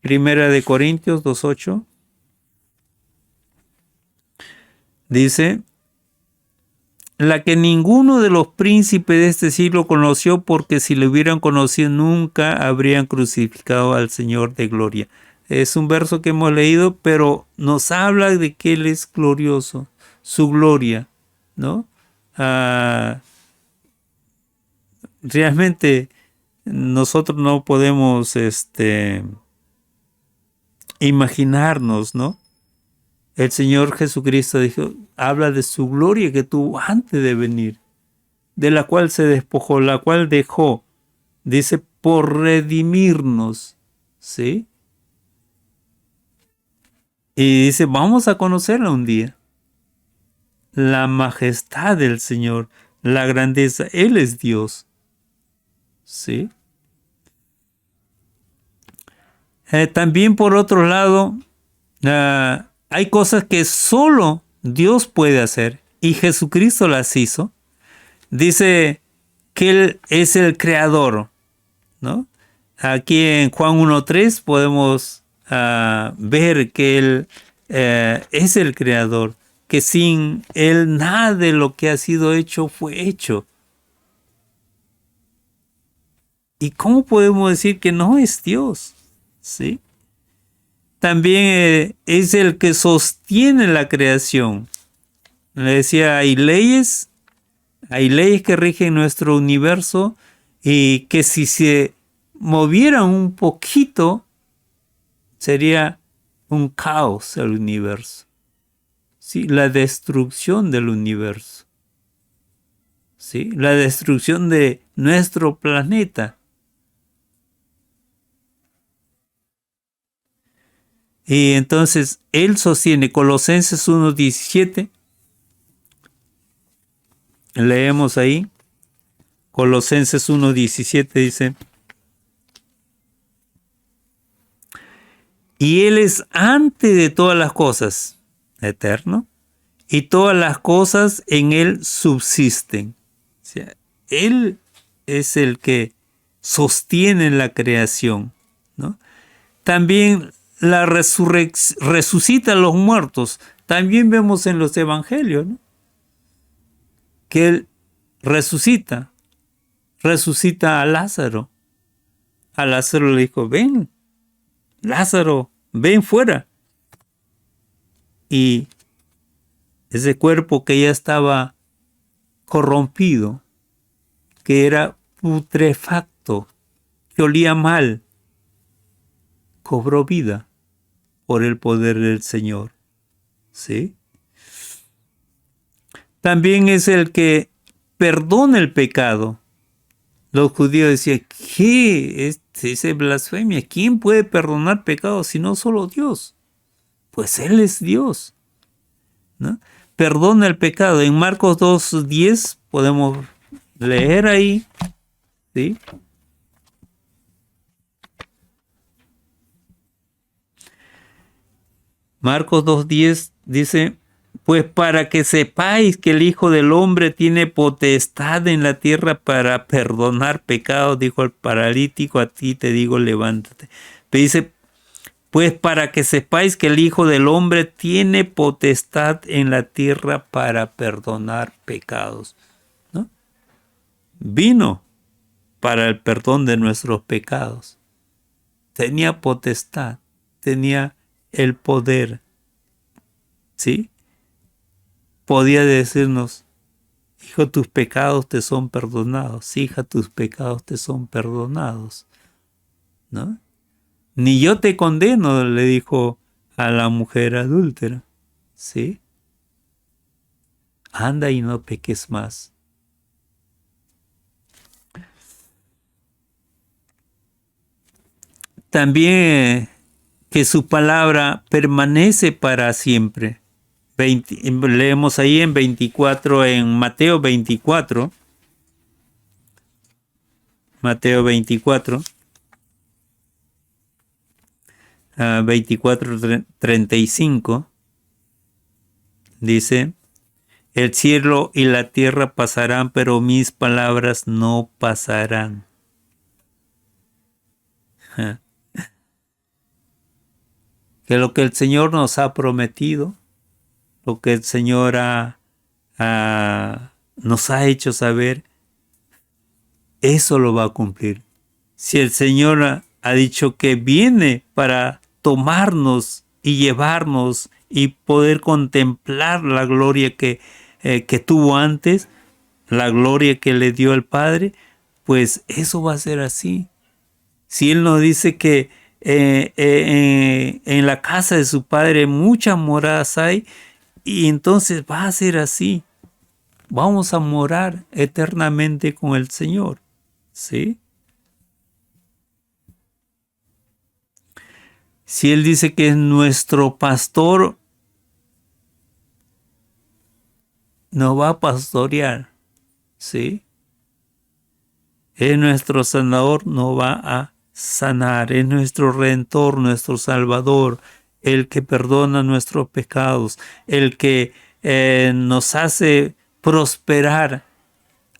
Primera de Corintios 2.8. Dice, la que ninguno de los príncipes de este siglo conoció, porque si lo hubieran conocido nunca habrían crucificado al Señor de gloria. Es un verso que hemos leído, pero nos habla de que Él es glorioso, su gloria, ¿no? Realmente nosotros no podemos imaginarnos, ¿no? El Señor Jesucristo dijo, habla de su gloria que tuvo antes de venir, de la cual se despojó, la cual dejó, dice, por redimirnos, ¿sí? Y dice, vamos a conocerla un día. La majestad del Señor, la grandeza, Él es Dios, ¿sí? También por otro lado, hay cosas que solo Dios puede hacer y Jesucristo las hizo. Dice que Él es el creador, ¿no? Aquí en Juan 1.3 podemos ver que Él es el creador, que sin Él nada de lo que ha sido hecho fue hecho. ¿Y cómo podemos decir que no es Dios? ¿Sí? También es el que sostiene la creación. Le decía, hay leyes que rigen nuestro universo y que si se movieran un poquito sería un caos el universo. ¿Sí? La destrucción del universo. ¿Sí? La destrucción de nuestro planeta. Y entonces Él sostiene Colosenses 1.17. Leemos ahí. Colosenses 1.17 dice, y Él es antes de todas las cosas, eterno, y todas las cosas en Él subsisten. O sea, Él es el que sostiene la creación, ¿no? También resucita a los muertos. También vemos en los evangelios, ¿no? Que Él resucita a Lázaro. A Lázaro le dijo, ven, Lázaro, ven fuera. Y ese cuerpo que ya estaba corrompido, que era putrefacto, que olía mal, cobró vida por el poder del Señor. ¿Sí? También es el que perdona el pecado. Los judíos decían, ¿qué es blasfemia? ¿Quién puede perdonar pecados si no solo Dios? Pues Él es Dios, ¿no? Perdona el pecado. En Marcos 2.10 podemos leer ahí, ¿sí? Marcos 2.10 dice, pues para que sepáis que el Hijo del Hombre tiene potestad en la tierra para perdonar pecados, dijo al paralítico, a ti te digo, levántate. Pero dice, pues para que sepáis que el Hijo del Hombre tiene potestad en la tierra para perdonar pecados, ¿no? Vino para el perdón de nuestros pecados. Tenía potestad, tenía el poder, ¿sí? Podía decirnos, hijo, tus pecados te son perdonados, hija, tus pecados te son perdonados, ¿no? Ni yo te condeno, le dijo a la mujer adúltera, ¿sí? Anda y no peques más. También que su palabra permanece para siempre. Leemos ahí en 24, en Mateo 24. Mateo 24. 24:35, dice, el cielo y la tierra pasarán, pero mis palabras no pasarán. Que lo que el Señor nos ha prometido, lo que el Señor nos ha hecho saber, eso lo va a cumplir. Si el Señor ha dicho que viene para tomarnos y llevarnos y poder contemplar la gloria que tuvo antes, la gloria que le dio el Padre, pues eso va a ser así. Si Él nos dice que en la casa de su Padre muchas moradas hay, y entonces va a ser así. Vamos a morar eternamente con el Señor. ¿Sí? Si Él dice que es nuestro pastor, nos va a pastorear. ¿Sí? Es nuestro sanador, nos va a sanar. Es nuestro redentor, nuestro salvador, el que perdona nuestros pecados, el que nos hace prosperar,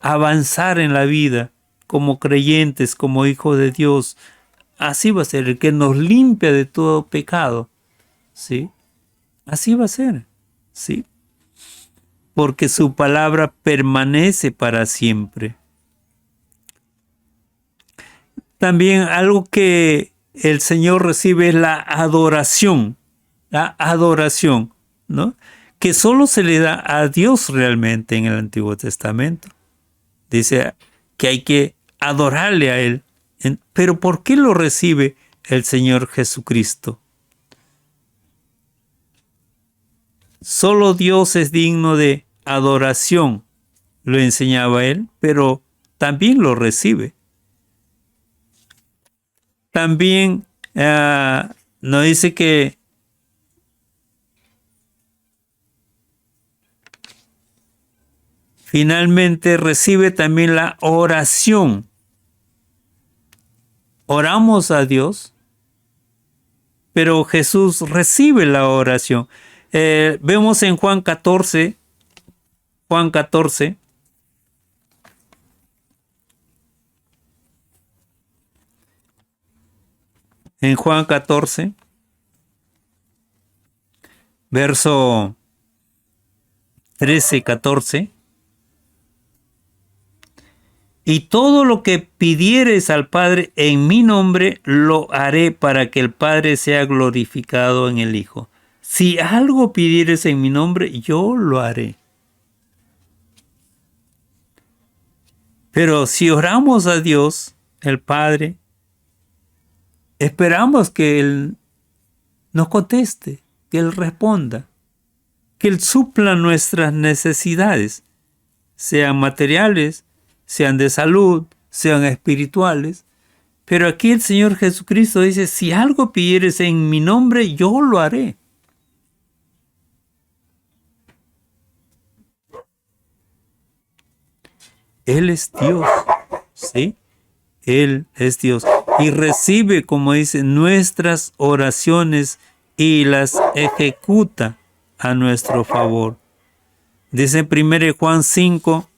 avanzar en la vida como creyentes, como hijos de Dios. Así va a ser, el que nos limpia de todo pecado. ¿Sí? Así va a ser. ¿Sí? Porque su palabra permanece para siempre. También algo que el Señor recibe es la adoración. La adoración, ¿no? Que solo se le da a Dios realmente en el Antiguo Testamento. Dice que hay que adorarle a Él. Pero ¿por qué lo recibe el Señor Jesucristo? Solo Dios es digno de adoración, lo enseñaba Él, pero también lo recibe. También nos dice que finalmente recibe también la oración. Oramos a Dios, pero Jesús recibe la oración. Vemos en Juan 14, en Juan 14, verso 13, 14. Y todo lo que pidieres al Padre en mi nombre, lo haré para que el Padre sea glorificado en el Hijo. Si algo pidieres en mi nombre, yo lo haré. Pero si oramos a Dios, el Padre, esperamos que Él nos conteste, que Él responda, que Él supla nuestras necesidades, sean materiales, sean de salud, sean espirituales. Pero aquí el Señor Jesucristo dice, si algo pidieres en mi nombre, yo lo haré. Él es Dios, ¿sí? Él es Dios. Y recibe, como dice, nuestras oraciones y las ejecuta a nuestro favor. Dice en 1 Juan 5,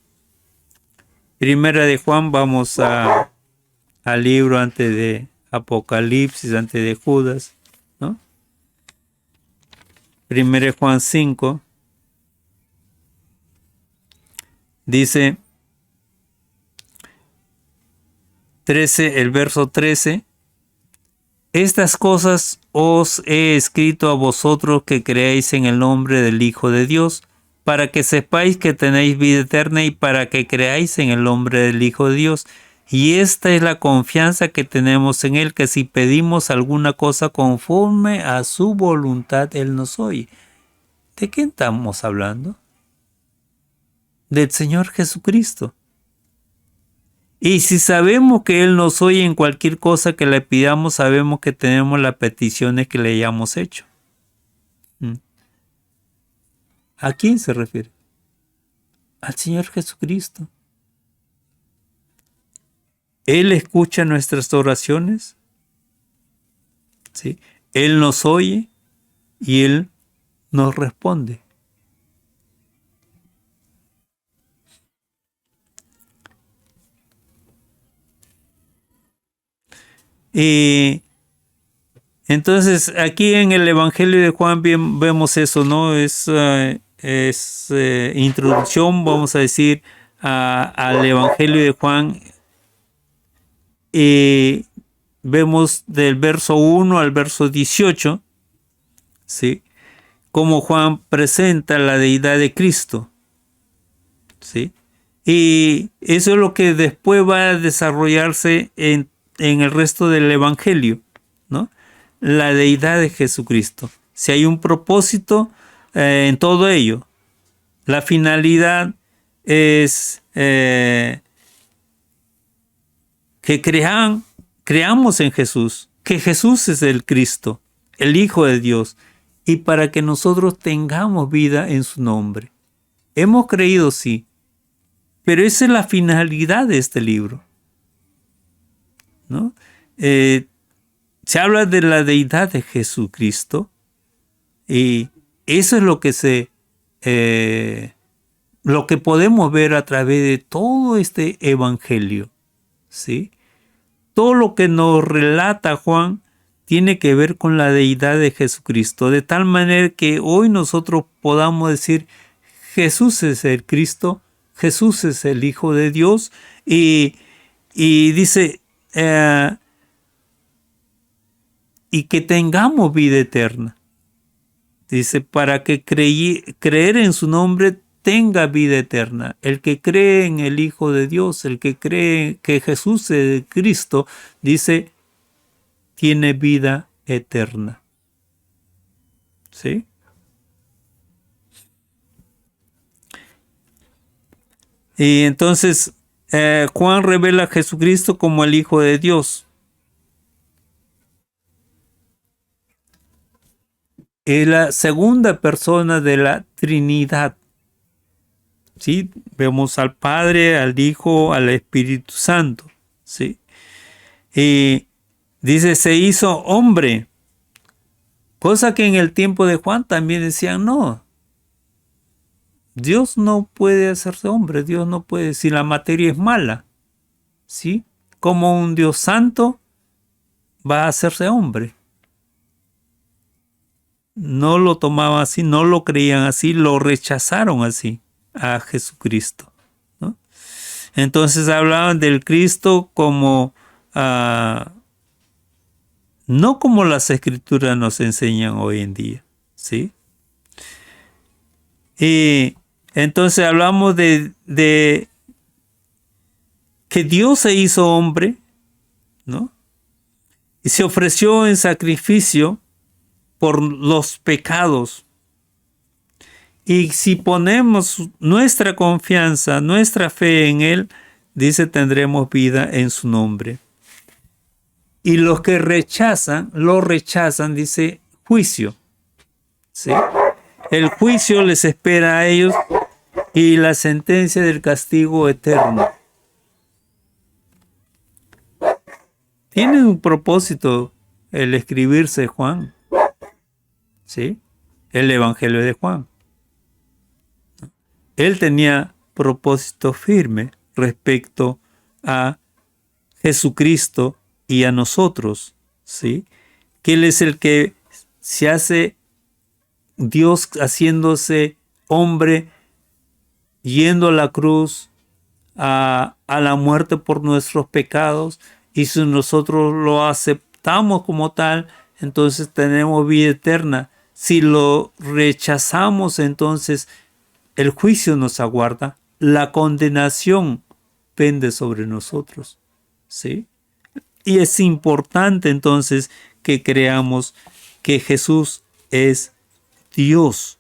Primera de Juan, vamos al libro antes de Apocalipsis, antes de Judas, ¿no? 1 Juan 5 dice 13, el verso 13, estas cosas os he escrito a vosotros que creéis en el nombre del Hijo de Dios, para que sepáis que tenéis vida eterna y para que creáis en el nombre del Hijo de Dios. Y esta es la confianza que tenemos en Él, que si pedimos alguna cosa conforme a su voluntad, Él nos oye. ¿De qué estamos hablando? Del Señor Jesucristo. Y si sabemos que Él nos oye en cualquier cosa que le pidamos, sabemos que tenemos las peticiones que le hayamos hecho. ¿A quién se refiere? Al Señor Jesucristo. Él escucha nuestras oraciones, ¿sí? Él nos oye y Él nos responde. Y entonces aquí en el Evangelio de Juan vemos eso, ¿no? Es introducción, vamos a decir, al Evangelio de Juan. Y vemos del verso 1 al verso 18, ¿sí? Cómo Juan presenta la deidad de Cristo, ¿sí? Y eso es lo que después va a desarrollarse en el resto del Evangelio, ¿no? La deidad de Jesucristo. Si hay un propósito en todo ello, la finalidad es que creamos en Jesús, que Jesús es el Cristo, el Hijo de Dios, y para que nosotros tengamos vida en su nombre. Hemos creído, sí, pero esa es la finalidad de este libro, ¿no? Se habla de la deidad de Jesucristo y eso es lo que podemos ver a través de todo este evangelio, ¿sí? Todo lo que nos relata Juan tiene que ver con la deidad de Jesucristo, de tal manera que hoy nosotros podamos decir, Jesús es el Cristo, Jesús es el Hijo de Dios, y dice, y que tengamos vida eterna. Dice, para que creer en su nombre tenga vida eterna. El que cree en el Hijo de Dios, el que cree que Jesús es el Cristo, dice, tiene vida eterna. ¿Sí? Y entonces Juan revela a Jesucristo como el Hijo de Dios. Es la segunda persona de la Trinidad. ¿Sí? Vemos al Padre, al Hijo, al Espíritu Santo. ¿Sí? Y dice, se hizo hombre. Cosa que en el tiempo de Juan también decían, no, Dios no puede hacerse hombre, Dios no puede, si la materia es mala, ¿sí? Como un Dios santo va a hacerse hombre. No lo tomaban así, no lo creían así, lo rechazaron así a Jesucristo, ¿no? Entonces hablaban del Cristo como, no como las escrituras nos enseñan hoy en día, ¿sí? Y entonces hablamos de que Dios se hizo hombre, ¿no? Y se ofreció en sacrificio por los pecados. Y si ponemos nuestra confianza, nuestra fe en Él, dice, tendremos vida en su nombre. Y los que lo rechazan, dice, juicio. ¿Sí? El juicio les espera a ellos y la sentencia del castigo eterno. Tiene un propósito el escribirse Juan, ¿sí? El Evangelio de Juan. Él tenía propósito firme respecto a Jesucristo y a nosotros, ¿sí? Que Él es el que se hace Dios haciéndose hombre, yendo a la cruz, a la muerte por nuestros pecados, y si nosotros lo aceptamos como tal, entonces tenemos vida eterna. Si lo rechazamos, entonces el juicio nos aguarda, la condenación pende sobre nosotros, ¿sí? Y es importante entonces que creamos que Jesús es Dios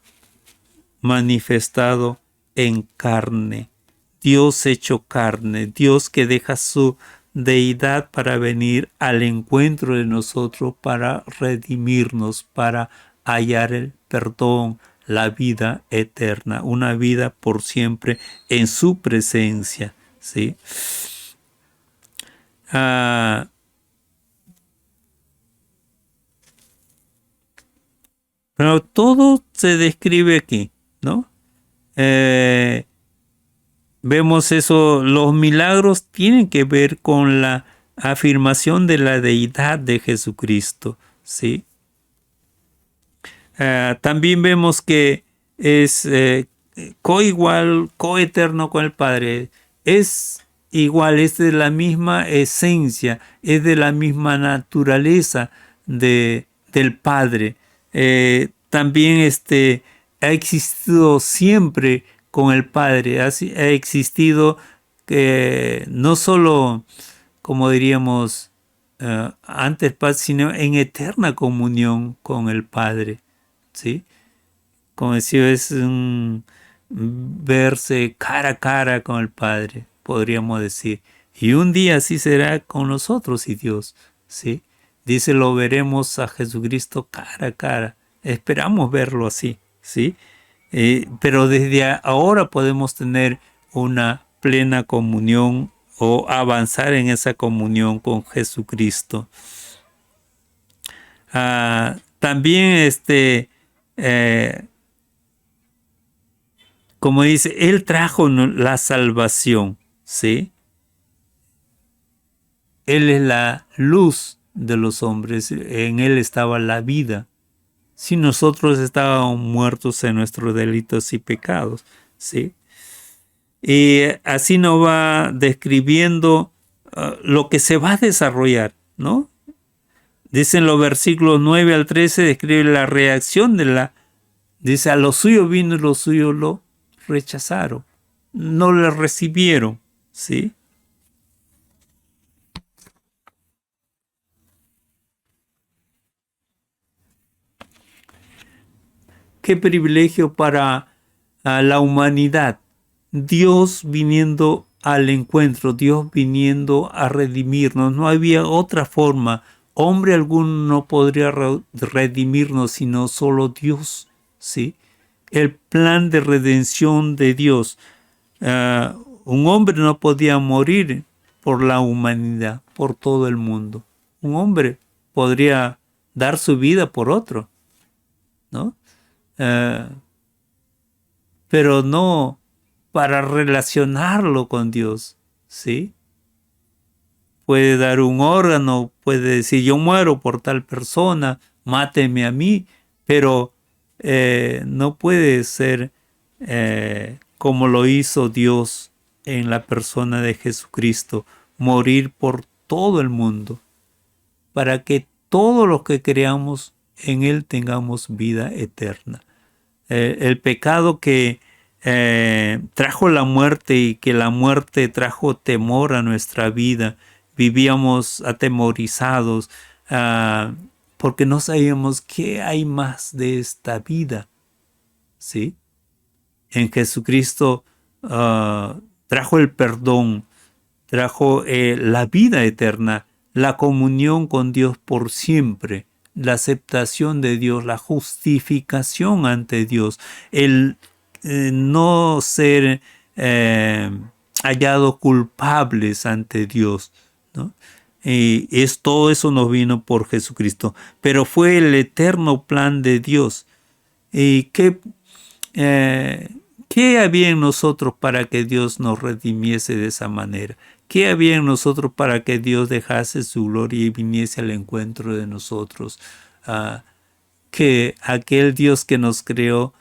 manifestado en carne, Dios hecho carne, Dios que deja su deidad para venir al encuentro de nosotros, para redimirnos, para hallar el perdón, la vida eterna, una vida por siempre en su presencia, ¿sí? Pero todo se describe aquí, ¿no? Eh, Vemos eso, los milagros tienen que ver con la afirmación de la deidad de Jesucristo, ¿sí? También vemos que es coigual, coeterno con el Padre. Es igual, es de la misma esencia, es de la misma naturaleza del Padre. También ha existido siempre con el Padre, ha existido no solo, como diríamos, antes, sino en eterna comunión con el Padre. ¿Sí? Como decía, es un verse cara a cara con el Padre, podríamos decir. Y un día así será con nosotros y Dios, ¿sí? Dice, lo veremos a Jesucristo cara a cara. Esperamos verlo así, ¿sí? Pero desde ahora podemos tener una plena comunión o avanzar en esa comunión con Jesucristo. También eh, como dice, Él trajo la salvación, ¿sí? Él es la luz de los hombres, en Él estaba la vida. Si nosotros estábamos muertos en nuestros delitos y pecados, ¿sí? Y así nos va describiendo lo que se va a desarrollar, ¿no? Dicen los versículos 9 al 13, describe la reacción dice, a lo suyo vino y los suyos lo rechazaron, no le recibieron, ¿sí? Qué privilegio para la humanidad. Dios viniendo al encuentro, Dios viniendo a redimirnos. No había otra forma. Hombre alguno no podría redimirnos sino solo Dios, ¿sí? El plan de redención de Dios. Un hombre no podía morir por la humanidad, por todo el mundo. Un hombre podría dar su vida por otro, ¿no? Eh, pero no para relacionarlo con Dios, ¿sí? Puede dar un órgano, puede decir yo muero por tal persona, máteme a mí, pero no puede ser como lo hizo Dios en la persona de Jesucristo, morir por todo el mundo, para que todos los que creamos en Él tengamos vida eterna. El pecado que trajo la muerte y que la muerte trajo temor a nuestra vida. Vivíamos atemorizados porque no sabíamos qué hay más de esta vida. ¿Sí? En Jesucristo trajo el perdón, trajo la vida eterna, la comunión con Dios por siempre, la aceptación de Dios, la justificación ante Dios, el no ser hallados culpables ante Dios, ¿no? Y todo eso nos vino por Jesucristo, pero fue el eterno plan de Dios. ¿Y eh, qué había en nosotros para que Dios nos redimiese de esa manera? ¿Qué había en nosotros para que Dios dejase su gloria y viniese al encuentro de nosotros? Que aquel Dios que nos creó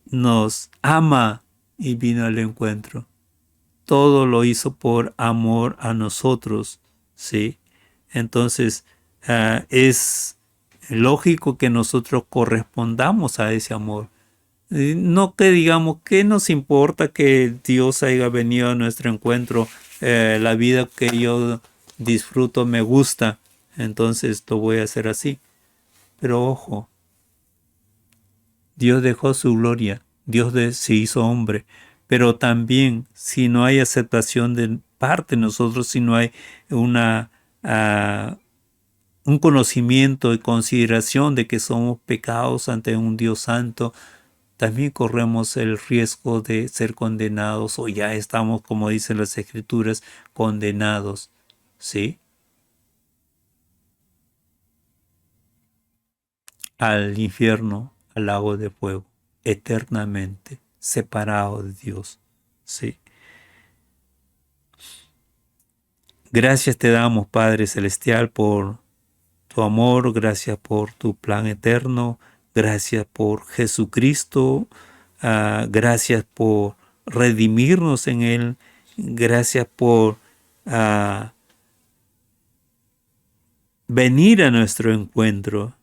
nos ama y vino al encuentro. Todo lo hizo por amor a nosotros, ¿sí? Entonces, es lógico que nosotros correspondamos a ese amor. No que digamos, ¿qué nos importa que Dios haya venido a nuestro encuentro? La vida que yo disfruto me gusta, entonces lo voy a hacer así. Pero ojo, Dios dejó su gloria, Dios se hizo hombre, pero también si no hay aceptación de parte de nosotros, si no hay una, uh, un conocimiento y consideración de que somos pecados ante un Dios santo, también corremos el riesgo de ser condenados o ya estamos, como dicen las escrituras, condenados, ¿sí? al infierno, al lago de fuego, eternamente, separado de Dios. Sí. Gracias te damos, Padre Celestial, por tu amor, gracias por tu plan eterno, gracias por Jesucristo, gracias por redimirnos en Él, gracias por venir a nuestro encuentro.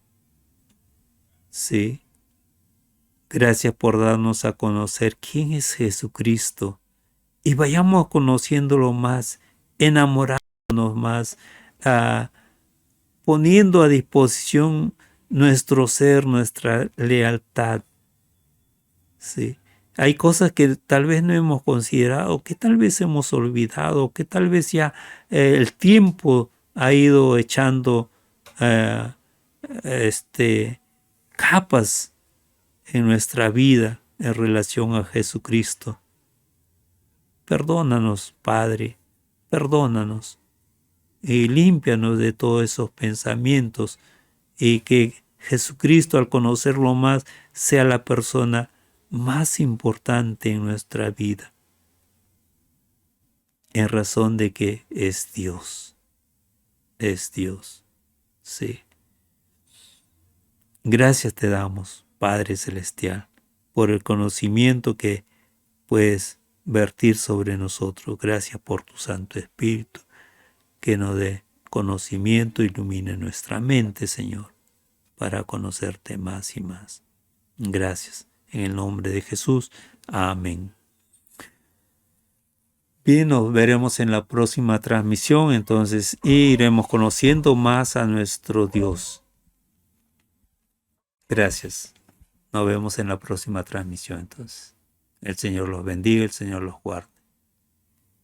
Sí. Gracias por darnos a conocer quién es Jesucristo y vayamos conociéndolo más, enamorándonos más, poniendo a disposición nuestro ser, nuestra lealtad. Sí. Hay cosas que tal vez no hemos considerado, que tal vez hemos olvidado, que tal vez ya el tiempo ha ido echando capas en nuestra vida en relación a Jesucristo. Perdónanos, Padre, perdónanos y límpianos de todos esos pensamientos y que Jesucristo, al conocerlo más, sea la persona más importante en nuestra vida, en razón de que es Dios, sí. Gracias te damos, Padre Celestial, por el conocimiento que puedes vertir sobre nosotros. Gracias por tu Santo Espíritu, que nos dé conocimiento, ilumine nuestra mente, Señor, para conocerte más y más. Gracias. En el nombre de Jesús. Amén. Bien, nos veremos en la próxima transmisión, entonces, y iremos conociendo más a nuestro Dios. Gracias. Nos vemos en la próxima transmisión, entonces. El Señor los bendiga, el Señor los guarde.